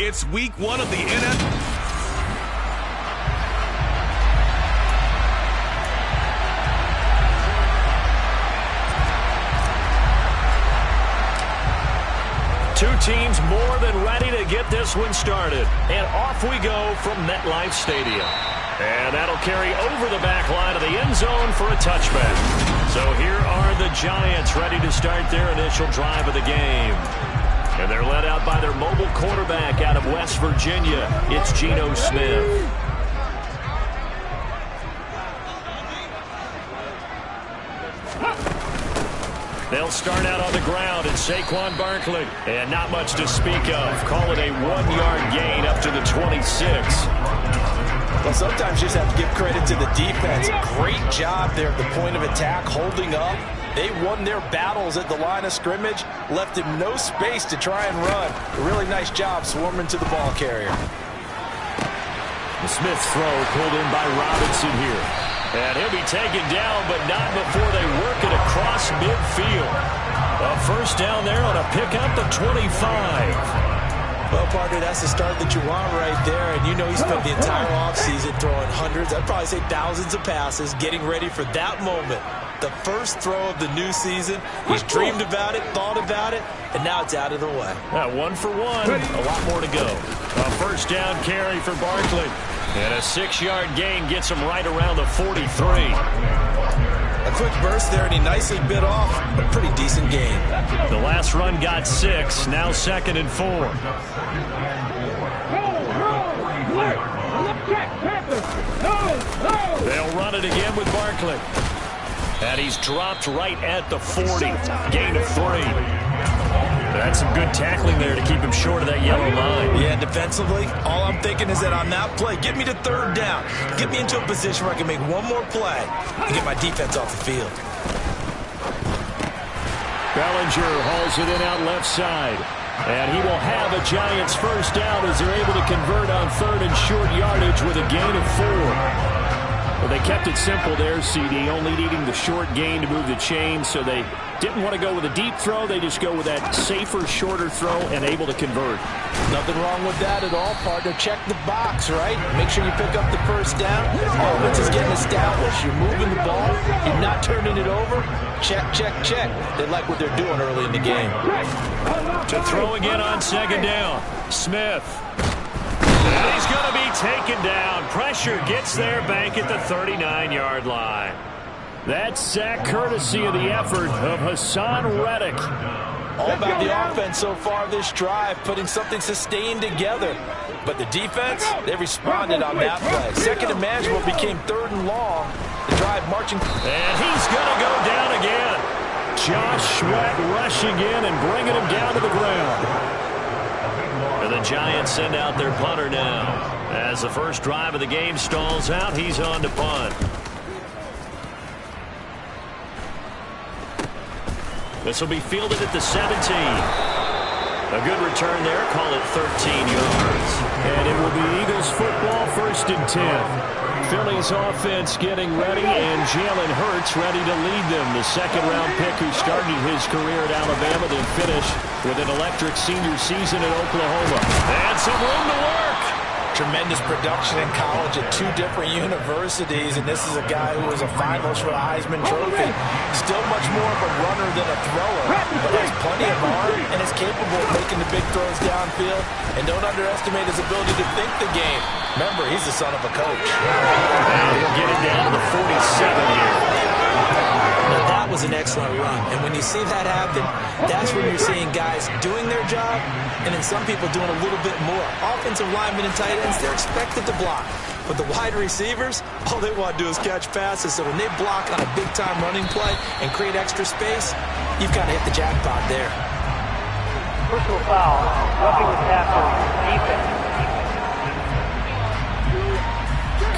It's week 1 of the NFL. Two teams more than ready to get this one started. And off we go from MetLife Stadium. And that'll carry over the back line of the end zone for a touchback. So here are the Giants ready to start their initial drive of the game. And they're led out by their mobile quarterback out of West Virginia. It's Geno Smith. They'll start out on the ground, and Saquon Barkley. And not much to speak of. Call it a 1-yard gain up to the 26. Well, sometimes you just have to give credit to the defense. Great job there at the point of attack, holding up. They won their battles at the line of scrimmage, left him no space to try and run. A really nice job swarming to the ball carrier. The Smith throw pulled in by Robinson here. And he'll be taken down, but not before they work it across midfield. A first down there on a pickup of 25. Well, partner, that's the start that you want right there. And you know he spent the entire offseason throwing hundreds, I'd probably say thousands of passes, getting ready for that moment. The first throw of the new season. He's dreamed about it, thought about it, and now it's out of the way. 1 for 1. A lot more to go. A first down carry for Barkley. And a 6-yard gain gets him right around the 43. A quick burst there, and he nicely bit off a pretty decent gain. The last run got 6. Now 2nd and 4. They'll run it again with Barkley. And he's dropped right at the 40. Gain of 3. That's some good tackling there to keep him short of that yellow line. Yeah, defensively, all I'm thinking is that on that play, get me to 3rd down. Get me into a position where I can make one more play and get my defense off the field. Bellinger hauls it in out left side. And he will have a Giants first down as they're able to convert on 3rd and short yardage with a gain of 4. Well, they kept it simple there, CD, only needing the short gain to move the chain, so they didn't want to go with a deep throw. They just go with that safer, shorter throw and able to convert. Nothing wrong with that at all, partner. Check the box, right? Make sure you pick up the first down. Offense is getting established. You're moving the ball. You're not turning it over. Check, check, check. They like what they're doing early in the game. To throw again on 2nd down. Smith. And he's going to be taken down. Pressure gets their bank at the 39-yard line. That's sack courtesy of the effort of Hassan Reddick. All about the offense so far this drive, putting something sustained together. But the defense, they responded on that play. 2nd and manageable became 3rd and long. The drive marching. And he's going to go down again. Josh Sweat rushing in and bringing him down to the ground. And the Giants send out their punter now. As the first drive of the game stalls out, he's on to punt. This will be fielded at the 17. A good return there. Call it 13 yards. And it will be Eagles football, 1st and 10. Philly's offense getting ready, and Jalen Hurts ready to lead them. The 2nd-round pick who started his career at Alabama, then finished with an electric senior season at Oklahoma. And some room to work. Tremendous production in college at 2 different universities, and this is a guy who was a finalist for the Heisman Trophy. Still much more of a runner than a thrower, but has plenty of arm and is capable of making the big throws downfield. And don't underestimate his ability to think the game. Remember, he's the son of a coach. And he'll get it down to the 47 here. Now that was an excellent run, and when you see that happen, that's when you're seeing guys doing their job, and then some people doing a little bit more. Offensive linemen and tight ends, they're expected to block. But the wide receivers, all they want to do is catch passes, so when they block on a big-time running play and create extra space, you've got to hit the jackpot there. Personal foul, roughing the passer, defense.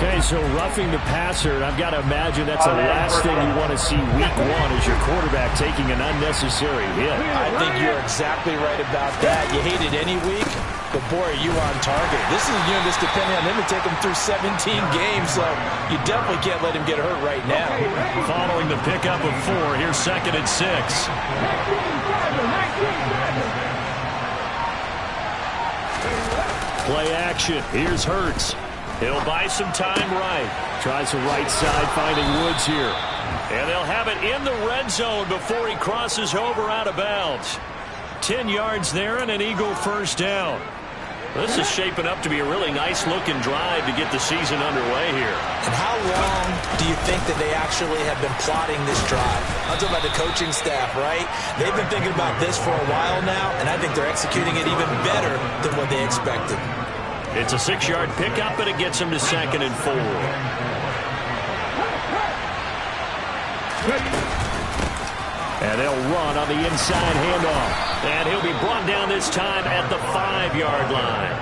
Okay, so roughing the passer, I've got to imagine that's the last thing you want to see week 1 as your quarterback taking an unnecessary hit. I think you're exactly right about that. You hate it any week, but boy, are you on target. This is a unit that's depending on him to take him through 17 games, so you definitely can't let him get hurt right now. Following the pickup of 4, here's 2nd and 6. Play action. Here's Hurts. He'll buy some time right. Tries the right side, finding Woods here. And they'll have it in the red zone before he crosses over out of bounds. 10 yards there and an Eagle first down. This is shaping up to be a really nice-looking drive to get the season underway here. And how long do you think that they actually have been plotting this drive? I'm talking about the coaching staff, right? They've been thinking about this for a while now, and I think they're executing it even better than what they expected. It's a 6-yard pickup, and it gets them to 2nd and 4. And they'll run on the inside handoff. And he'll be brought down this time at the 5-yard line.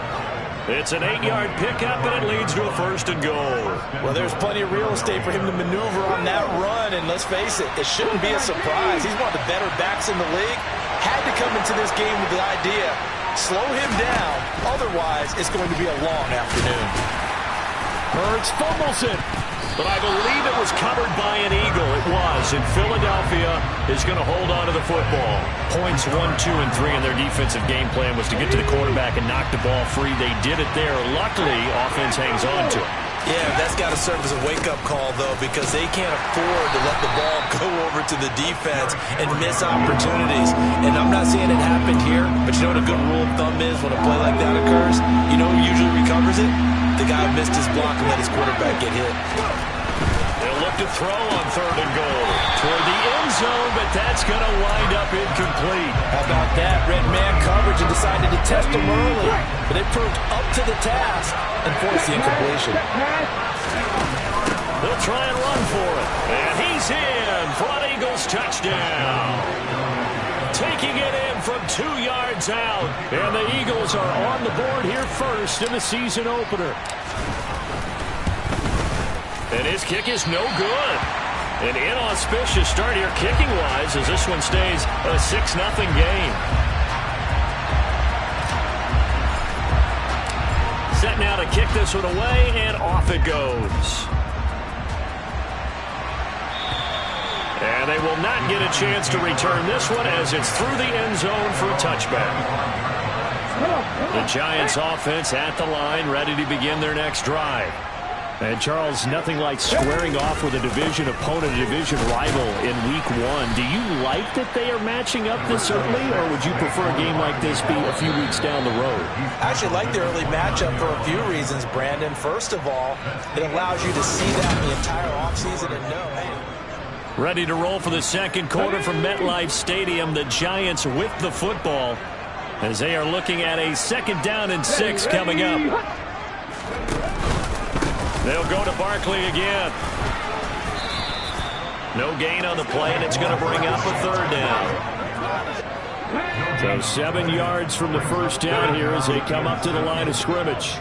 It's an 8-yard pickup, and it leads to a 1st and goal. Well, there's plenty of real estate for him to maneuver on that run, and let's face it, it shouldn't be a surprise. He's one of the better backs in the league. Had to come into this game with the idea, slow him down, otherwise it's going to be a long afternoon. Hurts fumbles it. But I believe it was covered by an Eagle. It was. And Philadelphia is going to hold on to the football. Points 1, 2, and 3 in their defensive game plan was to get to the quarterback and knock the ball free. They did it there. Luckily, offense hangs on to it. Yeah, that's got to serve as a wake-up call, though, because they can't afford to let the ball go over to the defense and miss opportunities. And I'm not saying it happened here, but you know what a good rule of thumb is when a play like that occurs? You know who usually recovers it? The guy who missed his block and let his quarterback get hit. They'll look to throw on 3rd and goal. Toward the end zone, but that's going to wind up incomplete. How about that? Red man coverage and decided to test him early. But it proved up to the task and forced the incompletion. They'll try and run for it. And he's in for an Eagles touchdown. Taking it in from 2 yards out. And the Eagles are on the board here first in the season opener. And his kick is no good. An inauspicious start here kicking-wise as this one stays a 6-0 game. Set now to kick this one away, and off it goes. And they will not get a chance to return this one as it's through the end zone for a touchback. The Giants offense at the line, ready to begin their next drive. And, Charles, nothing like squaring off with a division opponent, a division rival in Week 1. Do you like that they are matching up this early, or would you prefer a game like this be a few weeks down the road? I actually like the early matchup for a few reasons, Brandon. First of all, it allows you to see that the entire offseason and know, hey. Ready to roll for the second quarter from MetLife Stadium. The Giants with the football as they are looking at a 2nd down and 6 coming up. They'll go to Barkley again. No gain on the play, and it's going to bring up a 3rd down. So 7 yards from the first down here as they come up to the line of scrimmage.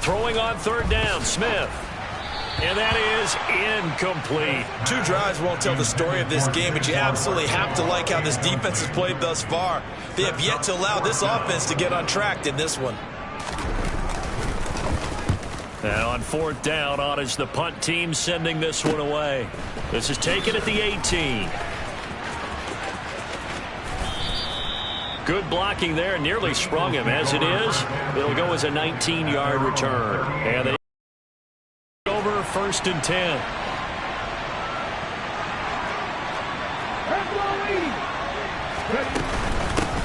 Throwing on 3rd down, Smith. And that is incomplete. 2 drives won't tell the story of this game, but you absolutely have to like how this defense has played thus far. They have yet to allow this offense to get on track in this one. And on 4th down, on is the punt team sending this one away. This is taken at the 18. Good blocking there, nearly sprung him. As it is, it'll go as a 19-yard return. And they over 1st and 10.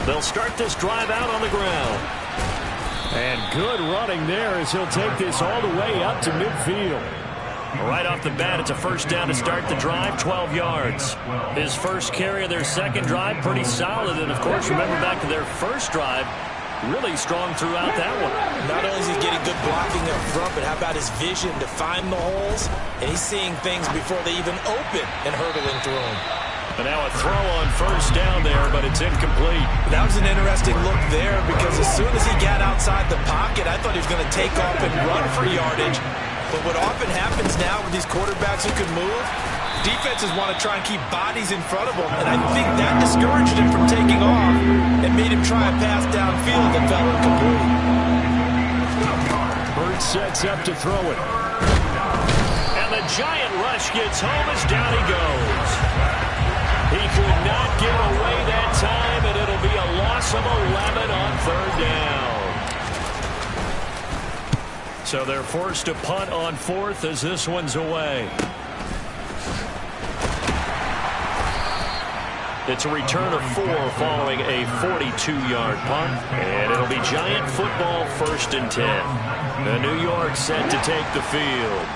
They'll start this drive out on the ground. And good running there as he'll take this all the way up to midfield. Right off the bat, it's a 1st down to start the drive, 12 yards. His first carry of their second drive, pretty solid. And, of course, remember back to their first drive, really strong throughout that one. Not only is he getting good blocking up front, but how about his vision to find the holes? And he's seeing things before they even open and hurdling through them. And now a throw on 1st down there, but it's incomplete. That was an interesting look there because as soon as he got outside the pocket, I thought he was going to take off and run for yardage. But what often happens now with these quarterbacks who can move, defenses want to try and keep bodies in front of them. And I think that discouraged him from taking off and made him try a pass downfield that fell incomplete. Bird sets up to throw it. And the giant rush gets home as down he goes. He could not get away that time, and it'll be a loss loss of 11 on third down. So they're forced to punt on fourth as this one's away. It's a return of 4 following a 42-yard punt. And it'll be Giant football, 1st and 10. The New York set to take the field.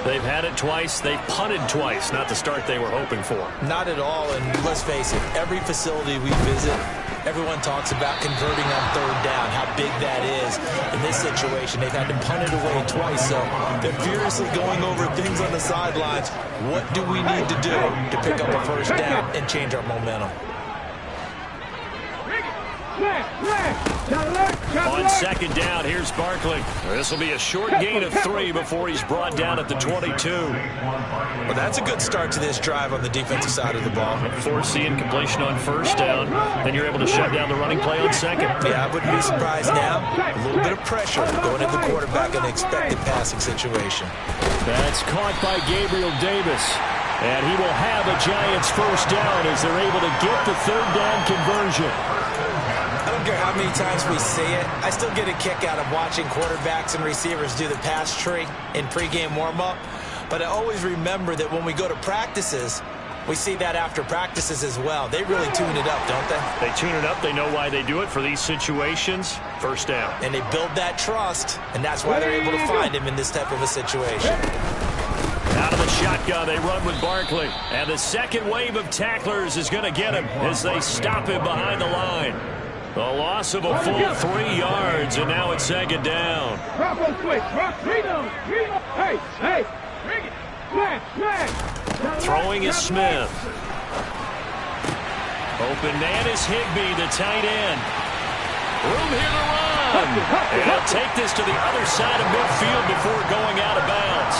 They've had it twice. They've punted twice. Not the start they were hoping for. Not at all. And let's face it, every facility we visit, everyone talks about converting on third down, how big that is. In this situation, they've had to punt it away twice. So they're furiously going over things on the sidelines. What do we need to do to pick up a first down and change our momentum? On second down, here's Barkley. This will be a short gain of 3 before he's brought down at the 22. Well, that's a good start to this drive on the defensive side of the ball. Force the incompletion on first down, then you're able to shut down the running play on second. Yeah, I wouldn't be surprised now. A little bit of pressure going at the quarterback in an expected passing situation. That's caught by Gabriel Davis. And he will have a Giants first down as they're able to get the third down conversion. I don't care how many times we see it. I still get a kick out of watching quarterbacks and receivers do the pass tree in pregame warm-up. But I always remember that when we go to practices, we see that after practices as well. They really tune it up, don't they? They tune it up. They know why they do it for these situations. First down. And they build that trust, and that's why they're able to find him in this type of a situation. Out of the shotgun, they run with Barkley. And the second wave of tacklers is going to get him as they stop him behind the line. A loss of a full 3 yards, and now it's second down. Throwing is Smith. Open man is Higbee, the tight end. Room here to run. And he'll take this to the other side of midfield before going out of bounds.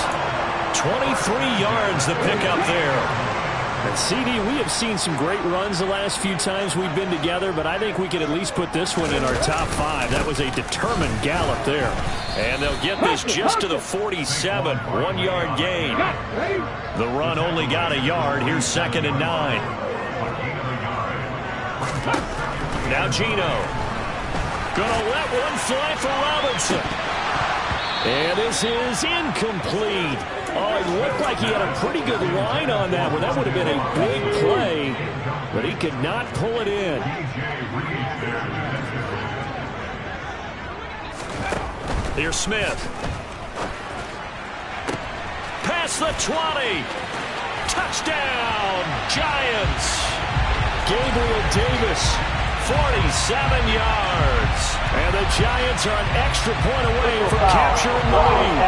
23 yards the pickup there. And CD, we have seen some great runs the last few times we've been together, but I think we can at least put this one in our top 5. That was a determined gallop there. And they'll get this just to the 47, 1-yard gain. The run only got a yard. Here's 2nd and 9. Now Gino. Gonna let one fly for Robinson. And this is incomplete. Oh, it looked like he had a pretty good line on that one. That would have been a big play, but he could not pull it in. Here's Smith. Past the 20. Touchdown, Giants. Gabriel Davis, 47 yards. And the Giants are an extra point away from capturing the lead.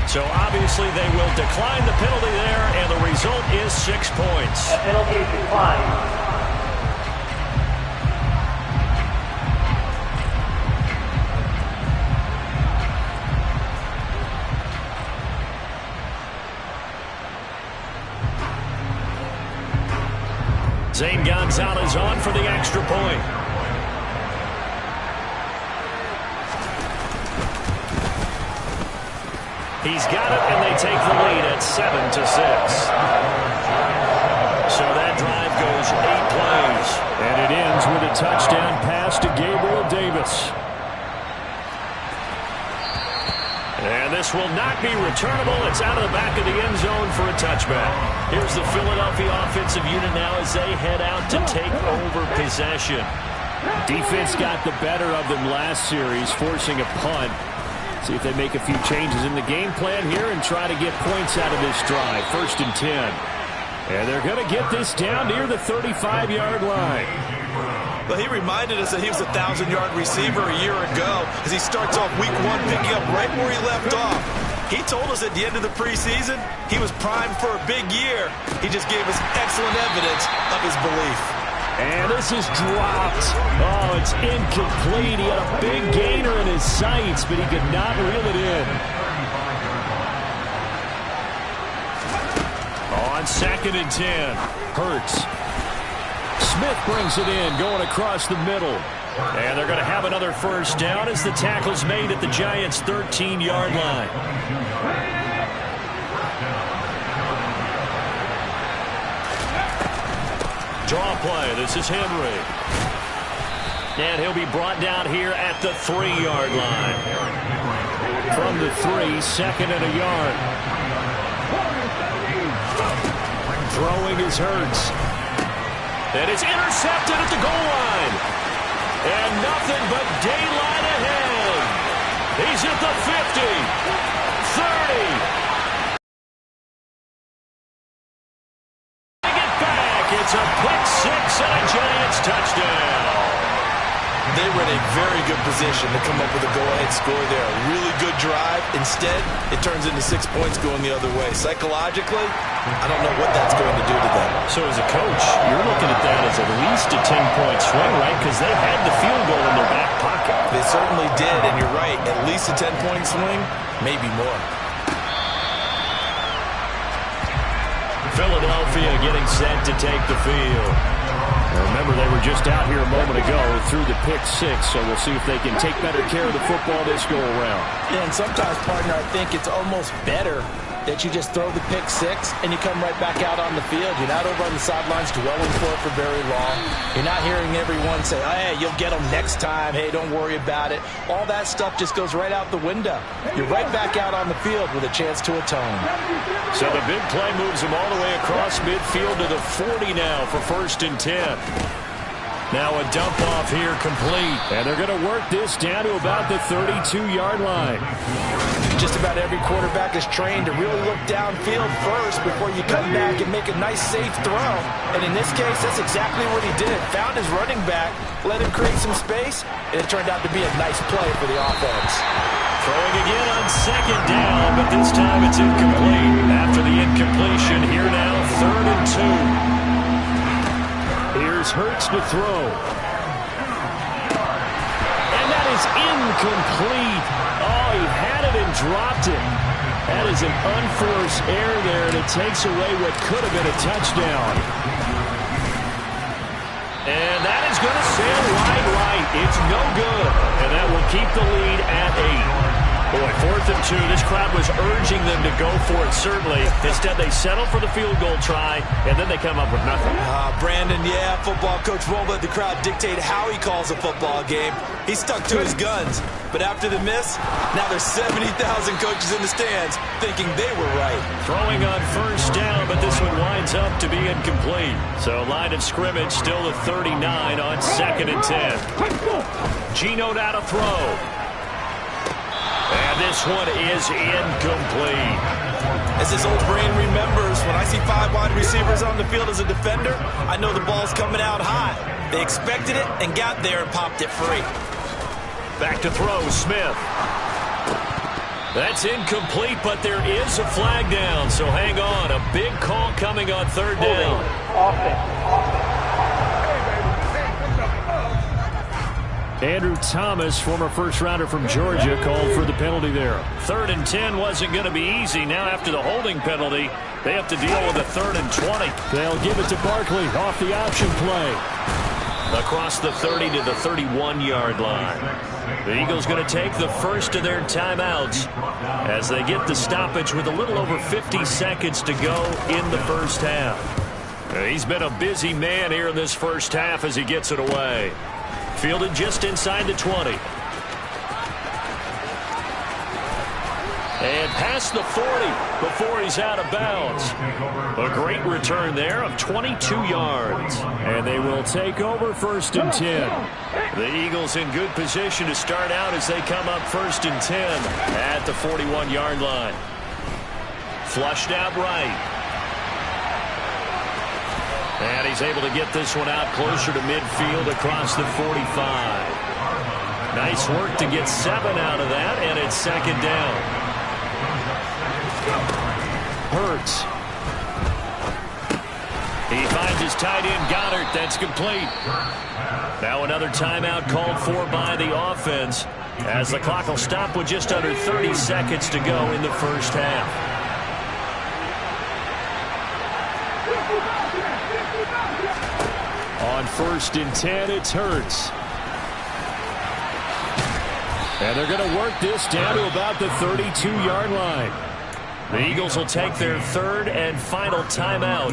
So obviously they will decline the penalty there, and the result is 6 points. A penalty is declined. Zane Gonzalez on for the extra point. He's got it, and they take the lead at 7-6. So that drive goes 8 plays. And it ends with a touchdown pass to Gabriel Davis. And this will not be returnable. It's out of the back of the end zone for a touchback. Here's the Philadelphia offensive unit now as they head out to take over possession. Defense got the better of them last series, forcing a punt. See if they make a few changes in the game plan here and try to get points out of this drive. 1st and 10. And they're going to get this down near the 35-yard line. Well, he reminded us that he was a 1,000-yard receiver a year ago as he starts off week 1 picking up right where he left off. He told us at the end of the preseason he was primed for a big year. He just gave us excellent evidence of his belief. And this is dropped. Oh, it's incomplete. He had a big gainer in his sights, but he could not reel it in. On 2nd and 10. Hurts. Smith brings it in, going across the middle. And they're going to have another first down as the tackle's made at the Giants' 13-yard line. Draw play. This is Henry. And he'll be brought down here at the 3-yard line. From the 3, second and a yard. Throwing is Hurts. And it's intercepted at the goal line. And nothing but daylight ahead. He's at the 50, 30. Get back. It's a pick 6 and a Giants touchdown. They were in a very good position to come up with a go-ahead score there. A really good drive. Instead, it turns into 6 points going the other way. Psychologically, I don't know what that's going to do to them. So as a coach, you're looking at that as at least a 10-point swing, right? Because they had the field goal in their back pocket. They certainly did, and you're right. At least a 10-point swing, maybe more. Philadelphia getting set to take the field. Remember, they were just out here a moment ago through the pick 6, so we'll see if they can take better care of the football this go-around. Yeah, and sometimes, partner, I think it's almost better that you just throw the pick 6 and you come right back out on the field. You're not over on the sidelines dwelling for it for very long. You're not hearing everyone say, oh, hey, you'll get them next time. Hey, don't worry about it. All that stuff just goes right out the window. You're right back out on the field with a chance to atone. So the big play moves them all the way across midfield to the 40 now for 1st and 10. Now a dump off here complete. And they're going to work this down to about the 32-yard line. Just about every quarterback is trained to really look downfield first before you come back and make a nice, safe throw. And in this case, that's exactly what he did. Found his running back, let him create some space, and it turned out to be a nice play for the offense. Throwing again on 2nd down, but this time it's incomplete. After the incompletion, here now, 3rd and 2. Here's Hurts to throw. And that is incomplete. Oh, he had it and dropped it. That is an unforced error there, and it takes away what could have been a touchdown. And that is going to sail right. It's no good. And that will keep the lead at 8. Boy, 4th and 2. This crowd was urging them to go for it, certainly. Instead, they settle for the field goal try, and then they come up with nothing. Brandon, yeah, football coach won't let the crowd dictate how he calls a football game. He stuck to his guns. But after the miss, now there's 70,000 coaches in the stands thinking they were right. Throwing on 1st down, but this one winds up to be incomplete. So line of scrimmage still at 39 on 2nd and 10. Geno now to throw. And this one is incomplete. As his old brain remembers, when I see 5 wide receivers on the field as a defender, I know the ball's coming out high. They expected it and got there and popped it free. Back to throw, Smith. That's incomplete, but there is a flag down, so hang on. A big call coming on 3rd down. Andrew Thomas, former first-rounder from Georgia, called for the penalty there. 3rd and 10 wasn't going to be easy. Now after the holding penalty, they have to deal with a 3rd and 20. They'll give it to Barkley off the option play. Across the 30 to the 31-yard line. The Eagles going to take the first of their timeouts as they get the stoppage with a little over 50 seconds to go in the first half. He's been a busy man here in this first half as he gets it away. Fielded just inside the 20. And past the 40 before he's out of bounds. A great return there of 22 yards. And they will take over 1st and 10. The Eagles in good position to start out as they come up 1st and 10 at the 41-yard line. Flushed out right. And he's able to get this one out closer to midfield across the 45. Nice work to get 7 out of that, and it's 2nd down. Hurts. He finds his tight end, Goddard. That's complete. Now another timeout called for by the offense as the clock will stop with just under 30 seconds to go in the first half. On 1st and 10, it's Hurts. And they're going to work this down to about the 32-yard line. The Eagles will take their third and final timeout.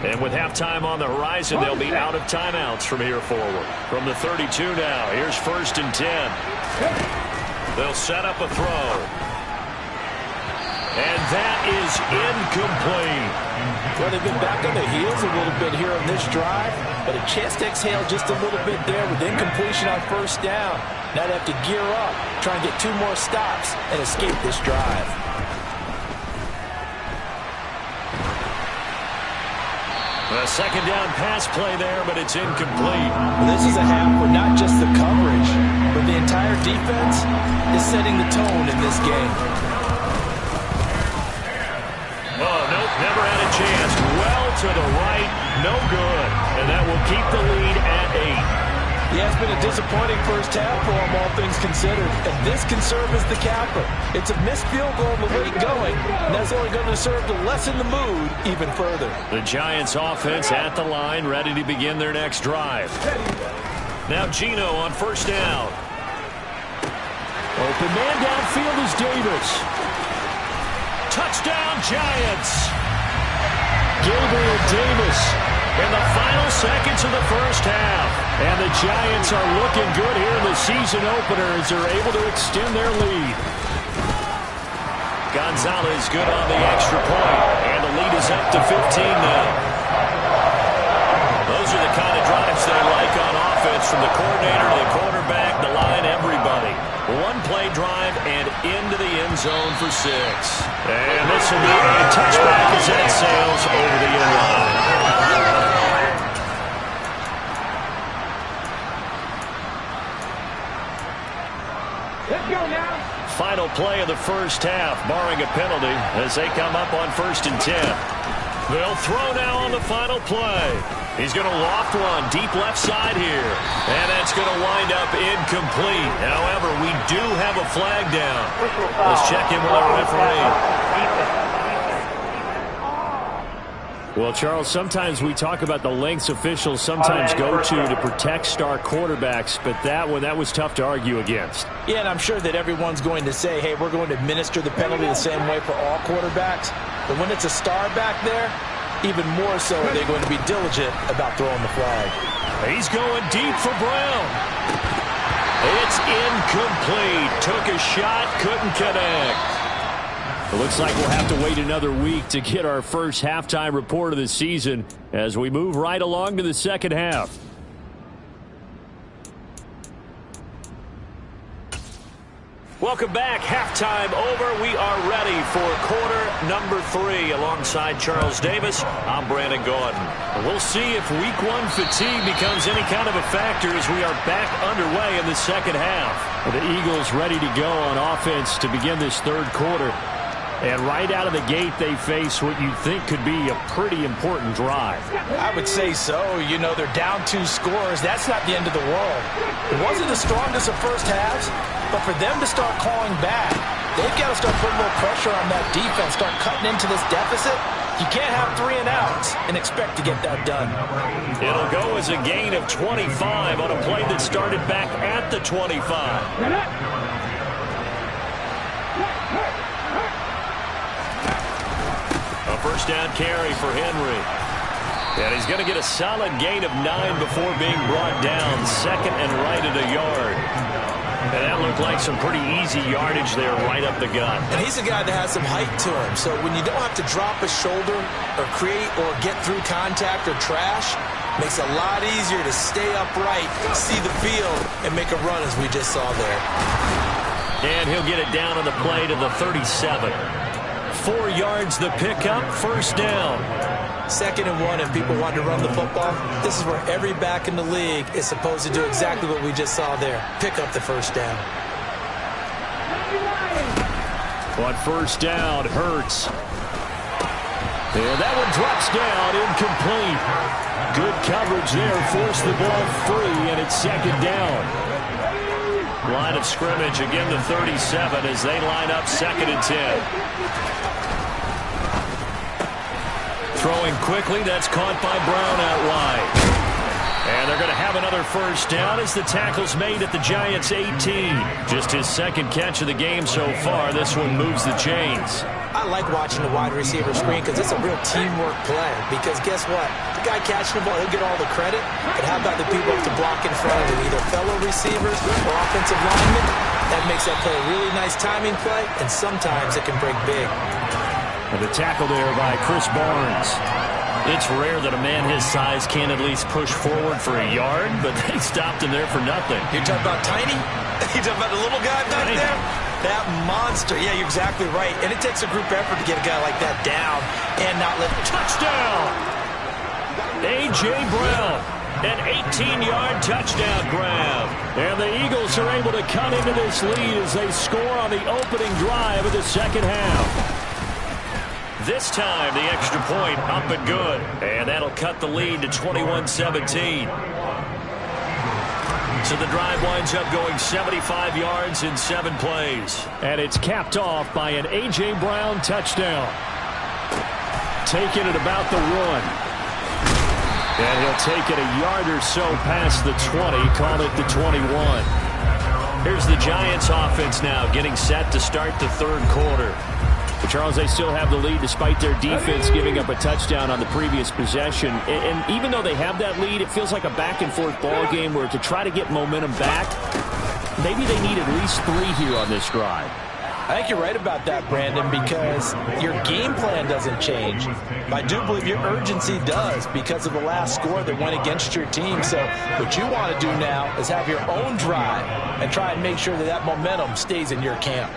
And with halftime on the horizon, they'll be out of timeouts from here forward. From the 32 now, here's 1st and 10. They'll set up a throw. And that is incomplete. Well, they've been back on their heels a little bit here on this drive, but a chance to exhale just a little bit there with incompletion on 1st down. Now they have to gear up, try and get 2 more stops, and escape this drive. A 2nd down pass play there, but it's incomplete. Well, this is a half where not just the coverage, but the entire defense is setting the tone in this game. Oh, nope, never had a chance. Well to the right, no good. And that will keep the lead at 8. Yeah, it's been a disappointing first half for them, all things considered. And this can serve as the capper. It's a missed field goal on the way going, and that's only going to serve to lessen the mood even further. The Giants offense at the line, ready to begin their next drive. Now Geno on 1st down. Open man downfield is Davis. Touchdown, Giants! Gabriel Davis. In the final seconds of the first half. And the Giants are looking good here in the season opener as they're able to extend their lead. Gonzalez good on the extra point. And the lead is up to 15 now. Those are the kind of drives they like on offense, from the coordinator to the quarterback, the line, everybody. 1-play drive and into the end zone for 6. And this will be a touchback as that sails over the end line. Let's go now. Final play of the first half, barring a penalty, as they come up on 1st and 10. They'll throw now on the final play. He's going to loft one deep left side here. And that's going to wind up incomplete. However, we do have a flag down. Let's check in with our referee. Well, Charles, sometimes we talk about the lengths officials sometimes go to protect star quarterbacks, but that was tough to argue against. Yeah, and I'm sure that everyone's going to say, hey, we're going to administer the penalty the same way for all quarterbacks. But when it's a star back there, even more so are they going to be diligent about throwing the flag. He's going deep for Brown. It's incomplete. Took a shot, couldn't connect. It looks like we'll have to wait another week to get our first halftime report of the season as we move right along to the second half. Welcome back. Halftime over. We are ready for quarter number 3. Alongside Charles Davis, I'm Brandon Gordon. We'll see if Week 1 fatigue becomes any kind of a factor as we are back underway in the second half. The Eagles ready to go on offense to begin this third quarter. And right out of the gate, they face what you'd think could be a pretty important drive. I would say so. You know, they're down 2 scores. That's not the end of the world. It wasn't the strongest of first halves, but for them to start calling back, they've got to start putting a little pressure on that defense, start cutting into this deficit. You can't have 3 and outs and expect to get that done. It'll go as a gain of 25 on a play that started back at the 25. A first down carry for Henry. And he's going to get a solid gain of 9 before being brought down. 2nd and right at a yard. And that looked like some pretty easy yardage there right up the gut. And he's a guy that has some height to him. So when you don't have to drop a shoulder or create or get through contact or trash, makes it a lot easier to stay upright, see the field, and make a run as we just saw there. And he'll get it down on the play to the 37. 4 yards the pickup, first down. 2nd and 1, and people want to run the football. This is where every back in the league is supposed to do exactly what we just saw there. Pick up the first down. On first down, Hurts. And that one drops down, incomplete. Good coverage there, forced the ball free, and it's 2nd down. Line of scrimmage, again the 37 as they line up 2nd and 10. Throwing quickly, that's caught by Brown out wide. And they're going to have another first down as the tackle's made at the Giants' 18. Just his 2nd catch of the game so far. This one moves the chains. I like watching the wide receiver screen because it's a real teamwork play. Because guess what? The guy catching the ball, he'll get all the credit. But how about the people up to block in front of him, either fellow receivers or offensive linemen? That makes that play a really nice timing play, and sometimes it can break big. And the tackle there by Chris Barnes. It's rare that a man his size can't at least push forward for a yard, but they stopped him there for nothing. You're talking about tiny? You're talking about the little guy back there? That monster. Yeah, you're exactly right. And it takes a group effort to get a guy like that down and not let him. Touchdown! A.J. Brown. An 18-yard touchdown grab. And the Eagles are able to cut into this lead as they score on the opening drive of the second half. This time, the extra point up and good. And that'll cut the lead to 21-17. So the drive winds up going 75 yards in 7 plays. And it's capped off by an A.J. Brown touchdown. Taking it about the 1. And he'll take it a yard or so past the 20, call it the 21. Here's the Giants offense now getting set to start the third quarter. But Charles, they still have the lead despite their defense giving up a touchdown on the previous possession. And even though they have that lead, it feels like a back-and-forth ball game where to try to get momentum back, maybe they need at least 3 here on this drive. I think you're right about that, Brandon, because your game plan doesn't change. I do believe your urgency does because of the last score that went against your team. So what you want to do now is have your own drive and try and make sure that that momentum stays in your camp.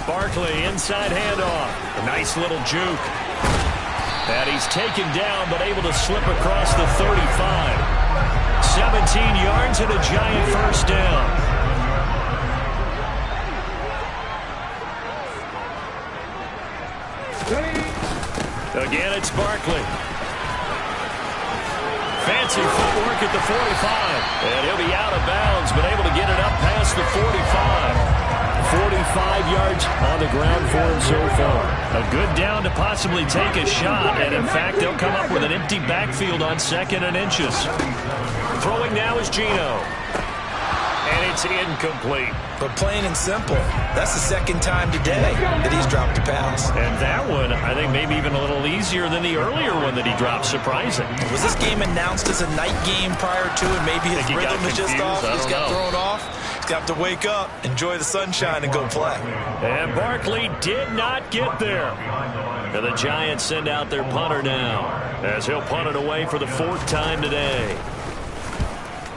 Barkley, inside handoff. A nice little juke. And he's taken down, but able to slip across the 35. 17 yards and a giant first down. Again, it's Barkley. Fancy footwork at the 45. And he'll be out of bounds, but able to get it up past the 45. 45 yards on the ground for him so far. A good down to possibly take a shot, and in fact, they'll come up with an empty backfield on 2nd and inches. Throwing now is Geno. And it's incomplete. But plain and simple, that's the 2nd time today that he's dropped a pass. And that one, I think maybe even a little easier than the earlier one that he dropped. Surprising. Was this game announced as a night game prior to it? Maybe his rhythm is just off. He's got thrown off. He's got to wake up, enjoy the sunshine, and go play. And Barkley did not get there. And the Giants send out their punter now, as he'll punt it away for the 4th time today.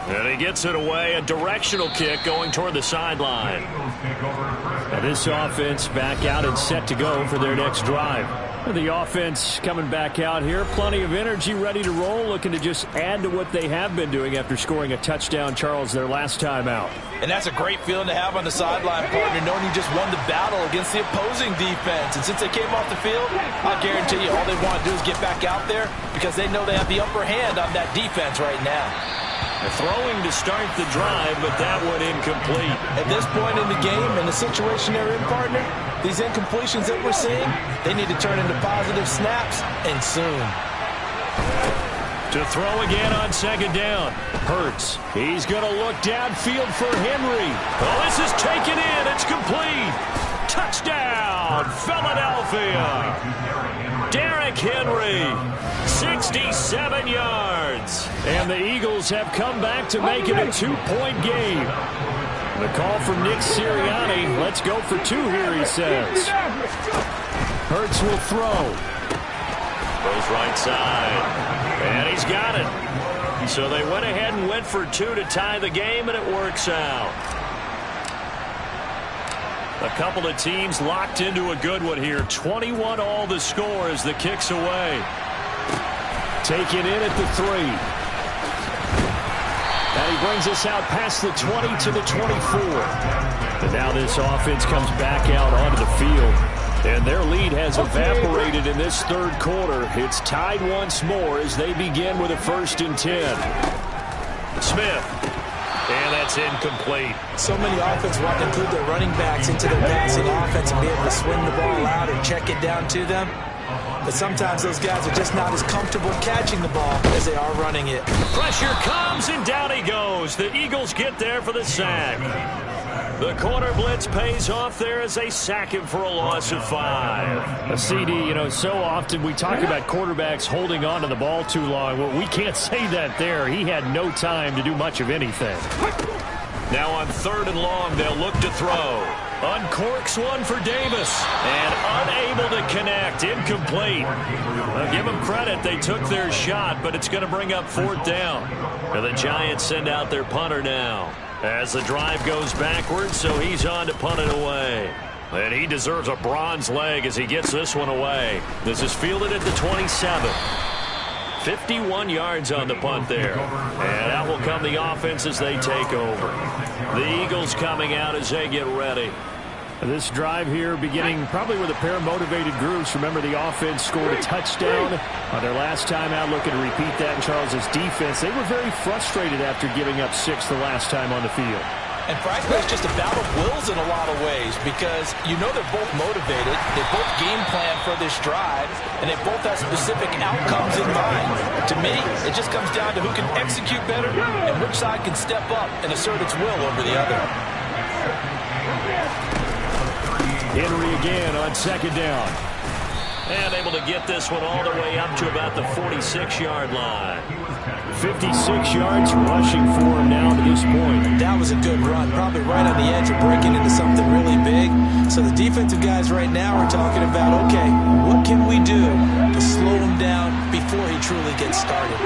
And he gets it away, a directional kick going toward the sideline. And this offense back out and set to go for their next drive. And the offense coming back out here, plenty of energy, ready to roll, looking to just add to what they have been doing after scoring a touchdown, Charles, their last time out. And that's a great feeling to have on the sideline, partner, knowing you just won the battle against the opposing defense. And since they came off the field, I guarantee you all they want to do is get back out there because they know they have the upper hand on that defense right now. Throwing to start the drive, but that one incomplete. At this point in the game, in the situation they're in, partner, these incompletions that we're seeing, they need to turn into positive snaps, and soon. To throw again on 2nd down. Hurts. He's going to look downfield for Henry. Oh, this is taken in. It's complete. Touchdown, Philadelphia. Derrick Henry, 67 yards. And the Eagles have come back to make it a 2-point game. The call from Nick Sirianni. Let's go for 2 here, he says. Hurts will throw. Goes right side. And he's got it. So they went ahead and went for 2 to tie the game, and it works out. A couple of teams locked into a good one here. 21 all the score as the kick's away. Taken in at the 3. And he brings us out past the 20 to the 24. And now this offense comes back out onto the field. And their lead has evaporated in this 3rd quarter. It's tied once more as they begin with a 1st and 10. Smith. And that's incomplete. So many offenses want to include their running backs into their passing offense and be able to swing the ball out or check it down to them. But sometimes those guys are just not as comfortable catching the ball as they are running it. Pressure comes, and down he goes. goes. The Eagles get there for the sack. The corner blitz pays off there as they sack him for a loss of 5. A CD, you know, so often we talk about quarterbacks holding on to the ball too long. Well, we can't say that there. He had no time to do much of anything. Now on 3rd and long, they'll look to throw. Uncorks one for Davis. And unable to connect. Incomplete. I'll give them credit. They took their shot, but it's going to bring up 4th down. And the Giants send out their punter now. As the drive goes backwards, so he's on to punt it away. And he deserves a bronze leg as he gets this one away. This is fielded at the 27. 51 yards on the punt there. And out will come the offense as they take over. The Eagles coming out as they get ready. This drive here beginning probably with a pair of motivated groups. Remember, the offense scored a touchdown on their last time out, looking to repeat that in Charles's defense. They were very frustrated after giving up 6 the last time on the field. And frankly, it's just a battle of wills in a lot of ways because you know they're both motivated. They both game plan for this drive, and they both have specific outcomes in mind. To me, it just comes down to who can execute better and which side can step up and assert its will over the other. Henry again on 2nd down. And able to get this one all the way up to about the 46-yard line. 56 yards rushing for him now to this point. That was a good run, probably right on the edge of breaking into something really big. So the defensive guys right now are talking about, okay, what can we do to slow him down before he truly gets started?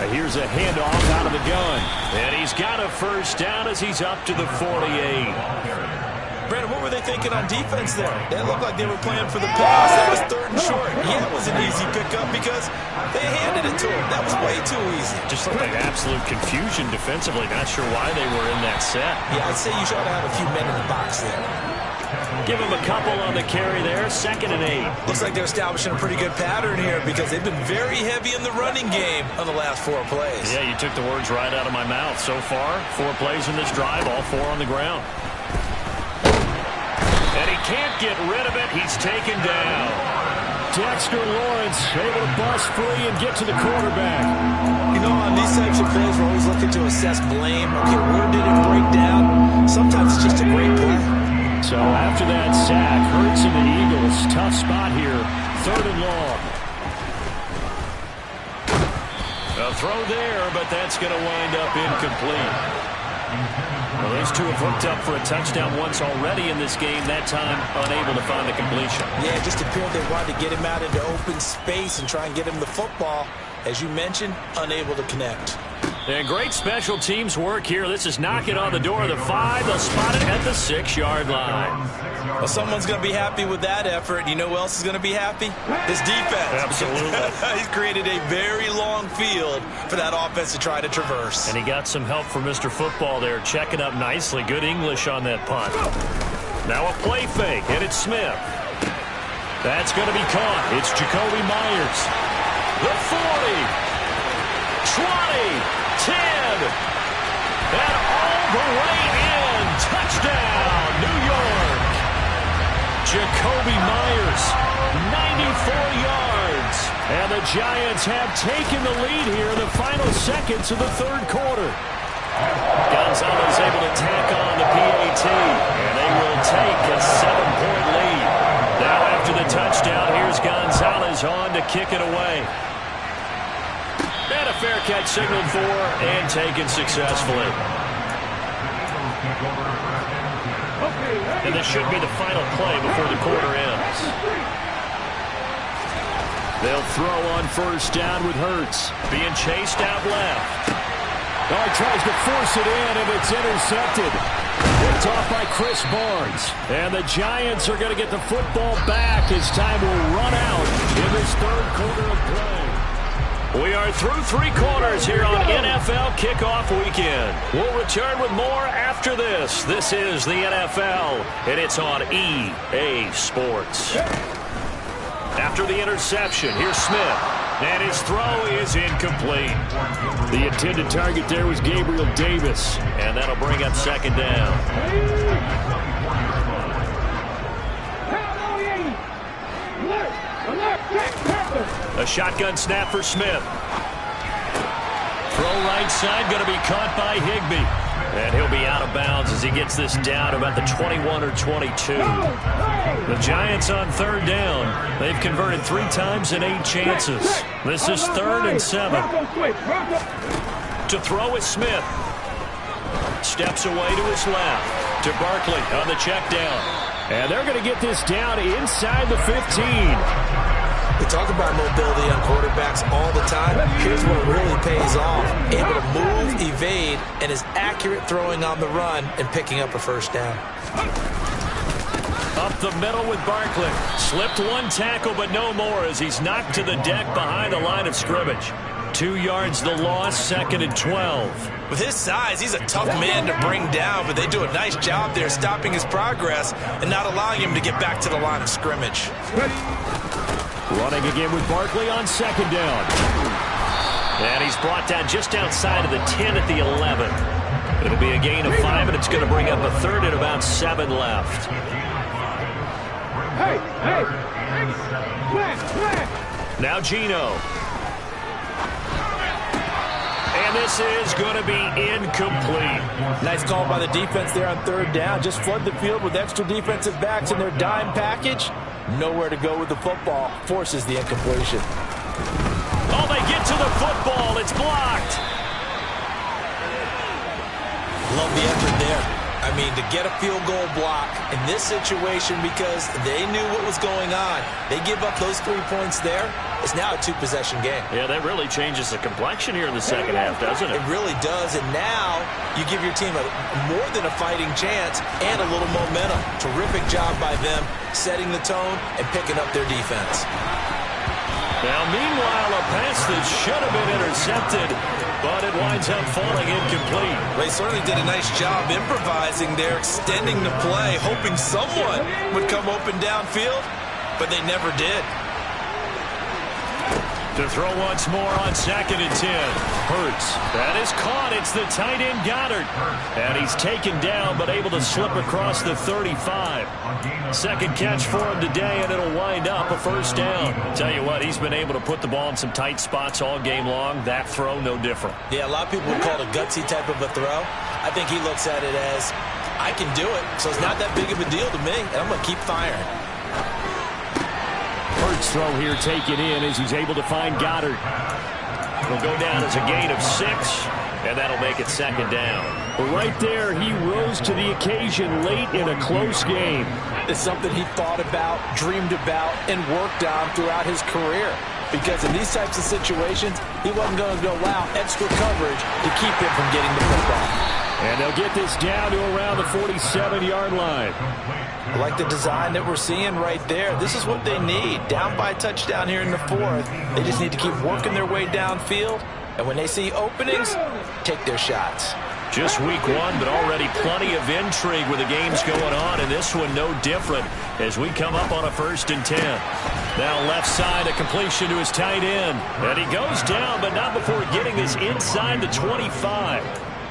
Here's a handoff out of the gun. And he's got a 1st down as he's up to the 48. Brandon, what were they thinking on defense there? They looked like they were playing for the pass. That was 3rd and short. Yeah, it was an easy pickup because they handed it to him. That was way too easy. Just looked like absolute confusion defensively. Not sure why they were in that set. Yeah, I'd say you should have a few men in the box there. Give him a couple on the carry there. 2nd and 8. Looks like they're establishing a pretty good pattern here because they've been very heavy in the running game on the last 4 plays. Yeah, you took the words right out of my mouth. So far, 4 plays in this drive, all 4 on the ground. And he can't get rid of it. He's taken down. Dexter Lawrence able to bust free and get to the quarterback. You know, on these types of plays, we're always looking to assess blame. Okay, where did it break down? Sometimes it's just a great play. So after that sack, Hurts and the Eagles, tough spot here, 3rd and long. A throw there, but that's going to wind up incomplete. Well, those two have hooked up for a touchdown once already in this game, that time unable to find the completion. Yeah, it just appeared they wanted to get him out into open space and try and get him the football. As you mentioned, unable to connect. And great special teams work here. This is knocking on the door of the 5. They'll spot it at the 6-yard line. Well, someone's going to be happy with that effort. You know who else is going to be happy? His defense. Absolutely. He's created a very long field for that offense to try to traverse. And he got some help from Mr. Football there, checking up nicely. Good English on that punt. Now a play fake, and it's Smith. That's going to be caught. It's Jacoby Myers. The 40. 20. 10, and all the way in. Touchdown, New York. Jacoby Myers, 94 yards. And the Giants have taken the lead here in the final seconds of the 3rd quarter. Gonzalez able to tack on the PAT, and they will take a 7-point lead. Now after the touchdown, here's Gonzalez on to kick it away. And a fair catch signaled for and taken successfully. And this should be the final play before the quarter ends. They'll throw on 1st down with Hurts. Being chased out left. Oh, he tries to force it in, and it's intercepted. Picked off by Chris Barnes. And the Giants are going to get the football back as time will run out in this 3rd quarter of play. We are through 3 quarters here on NFL Kickoff Weekend. We'll return with more after this. This is the NFL, and it's on EA Sports. After the interception, here's Smith, and his throw is incomplete. The intended target there was Gabriel Davis. And that'll bring up 2nd down. A shotgun snap for Smith. throw right side, going to be caught by Higbee. And he'll be out of bounds as he gets this down about the 21 or 22. The Giants on third down. They've converted 3 times in 8 chances. This is 3rd and 7. To throw is Smith. Steps away to his left. To Barkley on the check down. And they're going to get this down inside the 15. We talk about mobility on quarterbacks all the time. Here's what really pays off. Able to move, evade, and is accurate throwing on the run and picking up a first down. Up the middle with Barkley. Slipped 1 tackle, but no more as he's knocked to the deck behind the line of scrimmage. 2 yards the loss, 2nd and 12. With his size, he's a tough man to bring down, but they do a nice job there stopping his progress and not allowing him to get back to the line of scrimmage. Running again with Barkley on 2nd down. And he's brought down just outside of the 10 at the 11. It'll be a gain of 5, and it's going to bring up a 3rd and about 7 left. Hey! Now Geno. And this is going to be incomplete. Nice call by the defense there on 3rd down. Just flood the field with extra defensive backs in their dime package. Nowhere to go with the football. Forces the incompletion. Oh, they get to the football. It's blocked. Love the effort there. I mean, to get a field goal block in this situation because they knew what was going on. They give up those 3 points there. It's now a 2-possession game. Yeah, that really changes the complexion here in the second half, doesn't it? It really does, and now you give your team more than a fighting chance and a little momentum. Terrific job by them, setting the tone and picking up their defense. Now, meanwhile, a pass that should have been intercepted, but it winds up falling incomplete. They certainly did a nice job improvising there, extending the play, hoping someone would come open downfield, but they never did. To throw once more on 2nd and 10. Hurts. That is caught. It's the tight end Goddard. And he's taken down, but able to slip across the 35. Second catch for him today, and it'll wind up a first down. Tell you what, he's been able to put the ball in some tight spots all game long. That throw, no different. Yeah, a lot of people would call it a gutsy type of a throw. I think he looks at it as, I can do it, so it's not that big of a deal to me, and I'm going to keep firing. Hurts throw here taken in as he's able to find Goddard. It'll go down as a gain of 6, and that'll make it 2nd down. Well, right there, he rose to the occasion late in a close game. It's something he thought about, dreamed about, and worked on throughout his career. Because in these types of situations, he wasn't going to allow extra coverage to keep him from getting the football. And they'll get this down to around the 47-yard line. I like the design that we're seeing right there. This is what they need. Down by a touchdown here in the 4th. They just need to keep working their way downfield. And when they see openings, take their shots. Just week 1, but already plenty of intrigue with the games going on, and this one no different as we come up on a 1st and 10. Now left side, a completion to his tight end. And he goes down, but not before getting this inside the 25.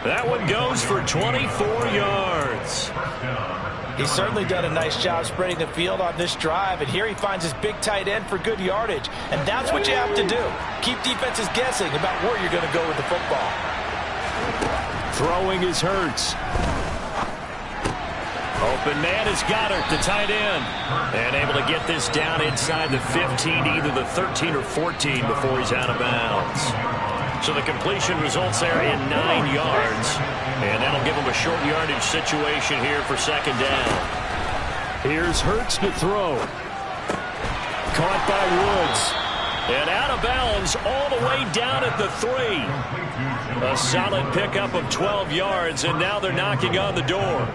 That one goes for 24 yards. He's certainly done a nice job spreading the field on this drive, and here he finds his big tight end for good yardage. And that's what you have to do. Keep defenses guessing about where you're going to go with the football. Throwing is Hurts. Open man is Goddard, the tight end. And able to get this down inside the 15, either the 13 or 14 before he's out of bounds. So the completion results there in 9 yards. And that'll give him a short yardage situation here for 2nd down. Here's Hurts to throw. Caught by Woods. And out of bounds all the way down at the 3. A solid pickup of 12 yards, and now they're knocking on the door.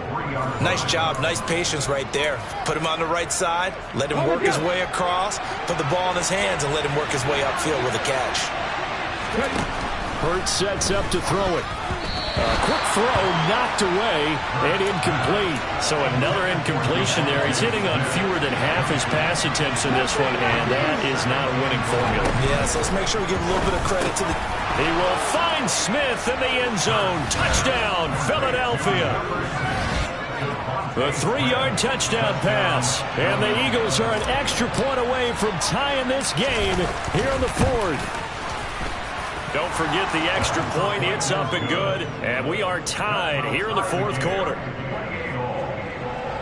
Nice job, nice patience right there. Put him on the right side, let him work his way across, put the ball in his hands, and let him work his way upfield with a catch. Hurts sets up to throw it. A quick throw knocked away and incomplete. So another incompletion there. He's hitting on fewer than half his pass attempts in this one, and that is not a winning formula. Yeah, so let's make sure we give a little bit of credit to the... He will find Smith in the end zone. Touchdown, Philadelphia. The 3-yard touchdown pass. And the Eagles are an extra point away from tying this game here in the 4th. Don't forget the extra point. It's up and good. And we are tied here in the fourth quarter.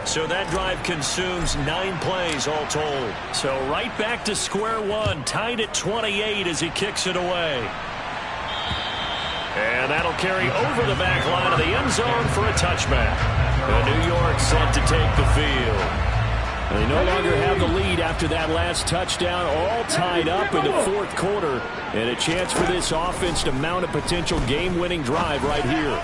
So that drive consumes 9 plays all told. So right back to square one, tied at 28 as he kicks it away. And that'll carry over the back line of the end zone for a touchback. And New York set to take the field. They no longer have the lead after that last touchdown, all tied up in the fourth quarter, and a chance for this offense to mount a potential game-winning drive right here.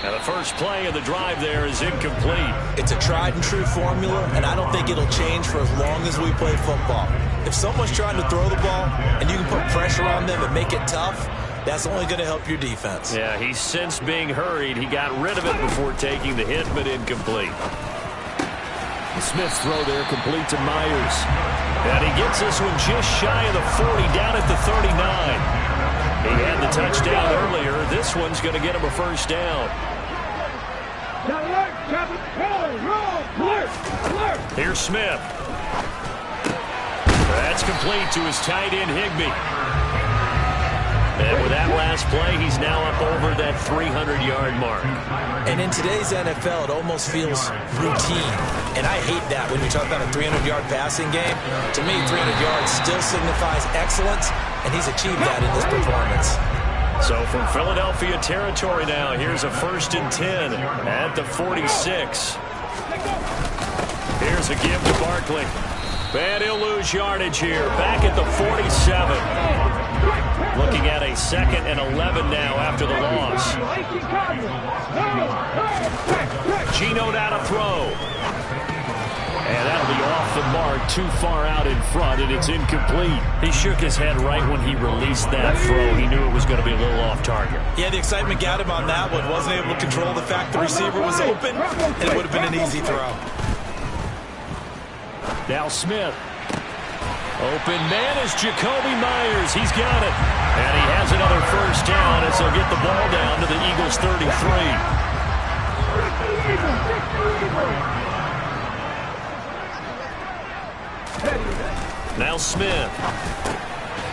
Now the first play of the drive there is incomplete. It's a tried-and-true formula, and I don't think it'll change for as long as we play football. If someone's trying to throw the ball and you can put pressure on them and make it tough, that's only going to help your defense. Yeah, he's since being hurried. He got rid of it before taking the hit, but incomplete. Smith's throw there complete to Myers. And he gets this one just shy of the 40, down at the 39. He had the touchdown earlier. This one's going to get him a first down. Here's Smith. That's complete to his tight end, Higbee. And with that last play, he's now up over that 300-yard mark. And in today's NFL, it almost feels routine. And I hate that when you talk about a 300-yard passing game. To me, 300 yards still signifies excellence, and he's achieved that in this performance. So from Philadelphia territory now, here's a 1st and 10 at the 46. Here's a give to Barkley. And he'll lose yardage here, back at the 47. Looking at a 2nd and 11 now after the loss. Geno down to throw. And that'll be off the mark, too far out in front, and it's incomplete. He shook his head right when he released that throw. He knew it was going to be a little off target. Yeah, the excitement got him on that one. Wasn't able to control the fact the receiver was open, and it would have been an easy throw. Now Smith. Open man is Jacoby Myers. He's got it. And he has another first down as they'll get the ball down to the Eagles' 33. Now Smith.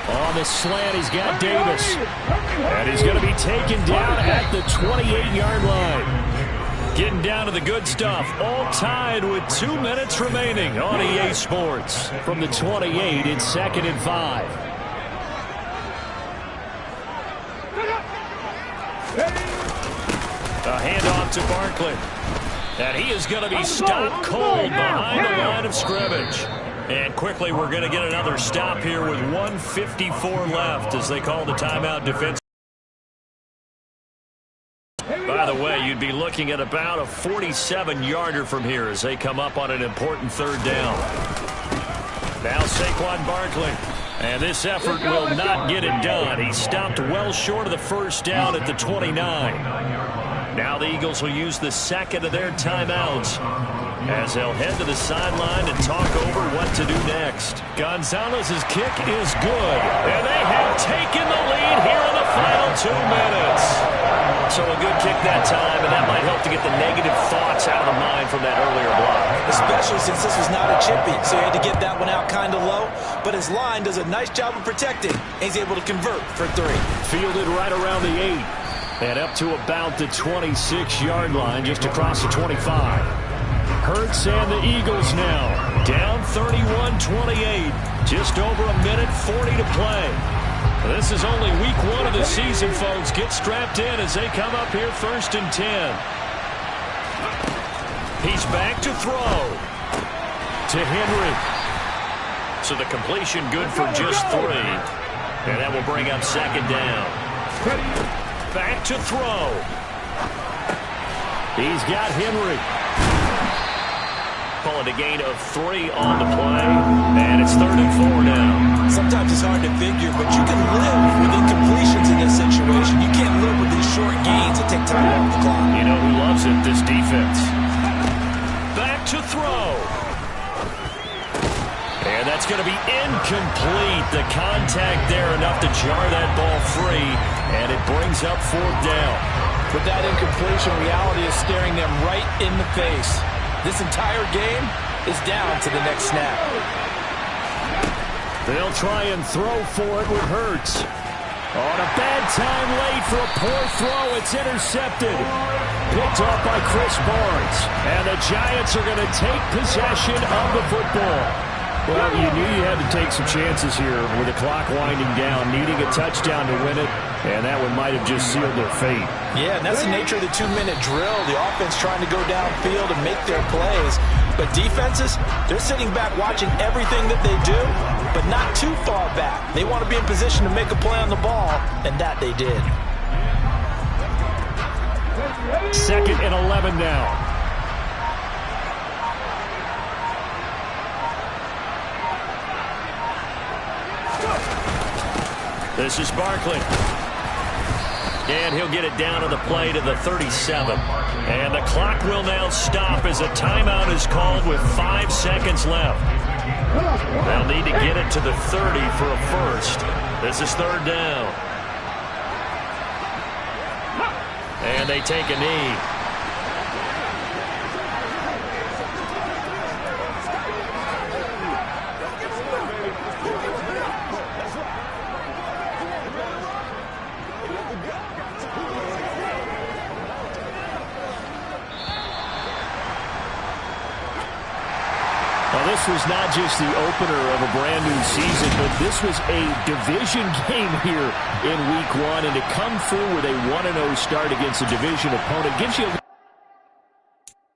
On the slant, he's got Davis. And he's going to be taken down at the 28-yard line. Getting down to the good stuff. All tied with 2 minutes remaining on EA Sports. From the 28, it's 2nd and 5. A handoff to Barkley. And he is going to be stopped cold behind the line of scrimmage. And quickly we're going to get another stop here with 1:54 left as they call the timeout defense. By the way, you'd be looking at about a 47-yarder from here as they come up on an important 3rd down. Now Saquon Barkley. And this effort will not get it done. He stopped well short of the first down at the 29. Now the Eagles will use the 2nd of their timeouts as they'll head to the sideline and talk over what to do next. Gonzalez's kick is good. And they have taken the lead here in the final 2 minutes. So a good kick that time, and that might help to get the negative thoughts out of the mind from that earlier block. Especially since this was not a chippy, so he had to get that one out kind of low. But his line does a nice job of protecting, and he's able to convert for 3. Fielded right around the 8. And up to about the 26-yard line, just across the 25. Hurts and the Eagles now. Down 31-28. Just over a minute 40 to play. This is only week 1 of the season, folks. Get strapped in as they come up here 1st and 10. He's back to throw. To Henry. So the completion good for just 3. And that will bring up 2nd down. Back to throw. He's got Henry. Call it a gain of 3 on the play. And it's 3rd and 4 now. Sometimes it's hard to figure, but you can live with incompletions in this situation. You can't live with these short gains that take time off the clock. You know who loves it? This defense. Back to throw. And that's going to be incomplete. The contact there enough to jar that ball free. And it brings up 4th down. With that incompletion, reality is staring them right in the face. This entire game is down to the next snap. They'll try and throw for it with Hurts. On a bad time late for a poor throw. It's intercepted. Picked off by Chris Barnes. And the Giants are going to take possession of the football. Well, you knew you had to take some chances here with the clock winding down, needing a touchdown to win it, and that one might have just sealed their fate. Yeah, and that's the nature of the 2-minute drill. The offense trying to go downfield and make their plays. But defenses, they're sitting back watching everything that they do, but not too far back. They want to be in position to make a play on the ball, and that they did. 2nd and 11 now. This is Barkley. And he'll get it down to the play to the 37. And the clock will now stop as a timeout is called with 5 seconds left. They'll need to get it to the 30 for a first. This is 3rd down. And they take a knee. This was not just the opener of a brand new season, but this was a division game here in Week 1. And to come through with a 1-0 start against a division opponent gives you